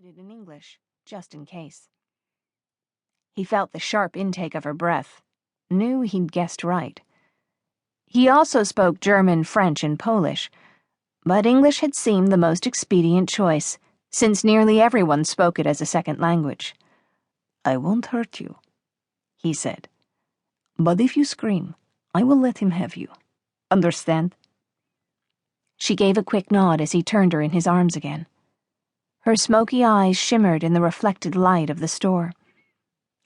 it in English, just in case. He felt the sharp intake of her breath, knew he'd guessed right. He also spoke German, French, and Polish, but English had seemed the most expedient choice, since nearly everyone spoke it as a second language. "I won't hurt you," he said. "But if you scream, I will let him have you. Understand?" She gave a quick nod as he turned her in his arms again. Her smoky eyes shimmered in the reflected light of the store.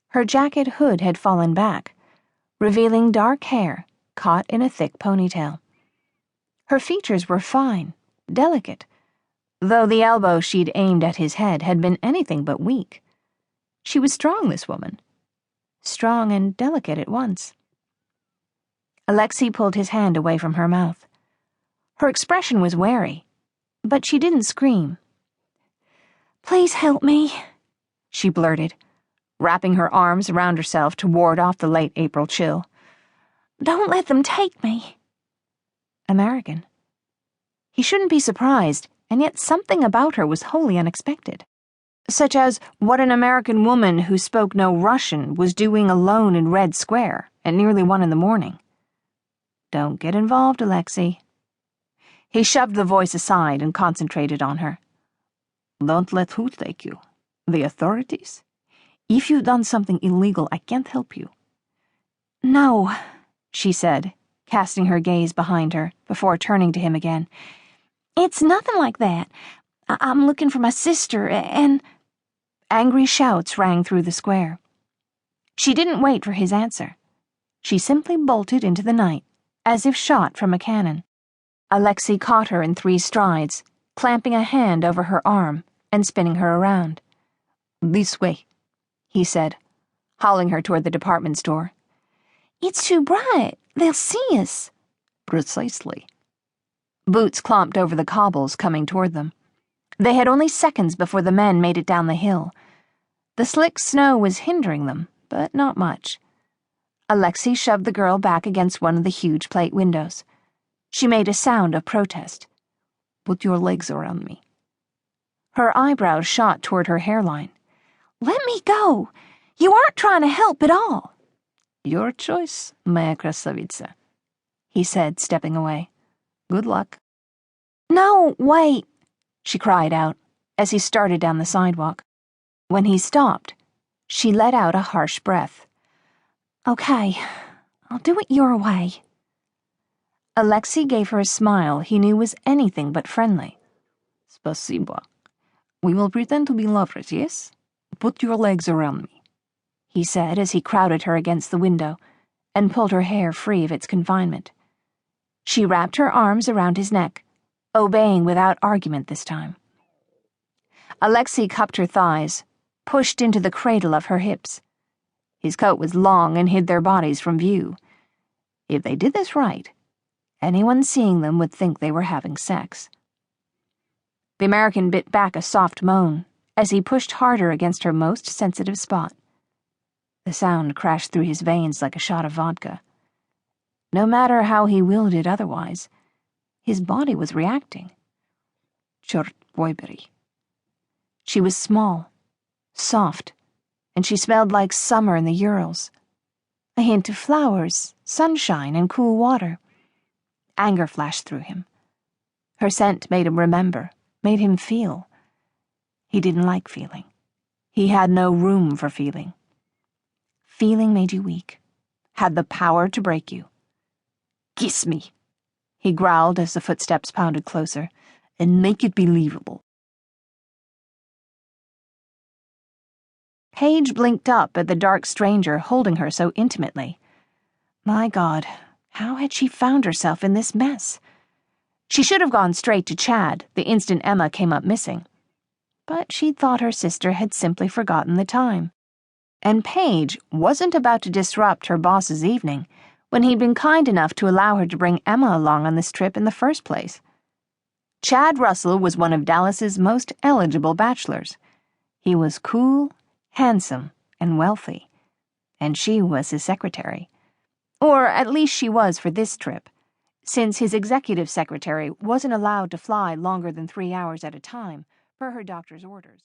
Her jacket hood had fallen back, revealing dark hair caught in a thick ponytail. Her features were fine, delicate, though the elbow she'd aimed at his head had been anything but weak. She was strong, this woman. Strong and delicate at once. Alexei pulled his hand away from her mouth. Her expression was wary, but she didn't scream. "Please help me," she blurted, wrapping her arms around herself to ward off the late April chill. "Don't let them take me." American. He shouldn't be surprised, and yet something about her was wholly unexpected. Such as what an American woman who spoke no Russian was doing alone in Red Square at nearly 1 a.m. Don't get involved, Alexei. He shoved the voice aside and concentrated on her. "Don't let who take you? The authorities? If you've done something illegal, I can't help you." "No," she said, casting her gaze behind her before turning to him again. "It's nothing like that. I'm looking for my sister, and—" Angry shouts rang through the square. She didn't wait for his answer. She simply bolted into the night, as if shot from a cannon. Alexei caught her in 3 strides, clamping a hand over her arm and spinning her around. "This way," he said, hauling her toward the department store. "It's too bright. They'll see us." "Precisely." Boots clomped over the cobbles, coming toward them. They had only seconds before the men made it down the hill. The slick snow was hindering them, but not much. Alexei shoved the girl back against one of the huge plate windows. She made a sound of protest. "Put your legs around me." Her eyebrows shot toward her hairline. "Let me go! You aren't trying to help at all." "Your choice, moya krasavitsa," he said, stepping away. "Good luck." "No, wait," she cried out as he started down the sidewalk. When he stopped, she let out a harsh breath. "Okay, I'll do it your way." Alexei gave her a smile he knew was anything but friendly. "Spasibo. We will pretend to be lovers, yes? Put your legs around me," he said as he crowded her against the window and pulled her hair free of its confinement. She wrapped her arms around his neck, obeying without argument this time. Alexei cupped her thighs, pushed into the cradle of her hips. His coat was long and hid their bodies from view. If they did this right, anyone seeing them would think they were having sex. The American bit back a soft moan as he pushed harder against her most sensitive spot. The sound crashed through his veins like a shot of vodka. No matter how he willed it otherwise, his body was reacting. Chort boyberi. She was small, soft, and she smelled like summer in the Urals. A hint of flowers, sunshine, and cool water. Anger flashed through him. Her scent made him remember, made him feel. He didn't like feeling. He had no room for feeling. Feeling made you weak, had the power to break you. "Kiss me," he growled as the footsteps pounded closer, "and make it believable." Paige blinked up at the dark stranger holding her so intimately. My God, how had she found herself in this mess? She should have gone straight to Chad the instant Emma came up missing. But she'd thought her sister had simply forgotten the time. And Paige wasn't about to disrupt her boss's evening when he'd been kind enough to allow her to bring Emma along on this trip in the first place. Chad Russell was one of Dallas's most eligible bachelors. He was cool, handsome, and wealthy. And she was his secretary. Or at least she was for this trip, since his executive secretary wasn't allowed to fly longer than 3 hours at a time per her doctor's orders.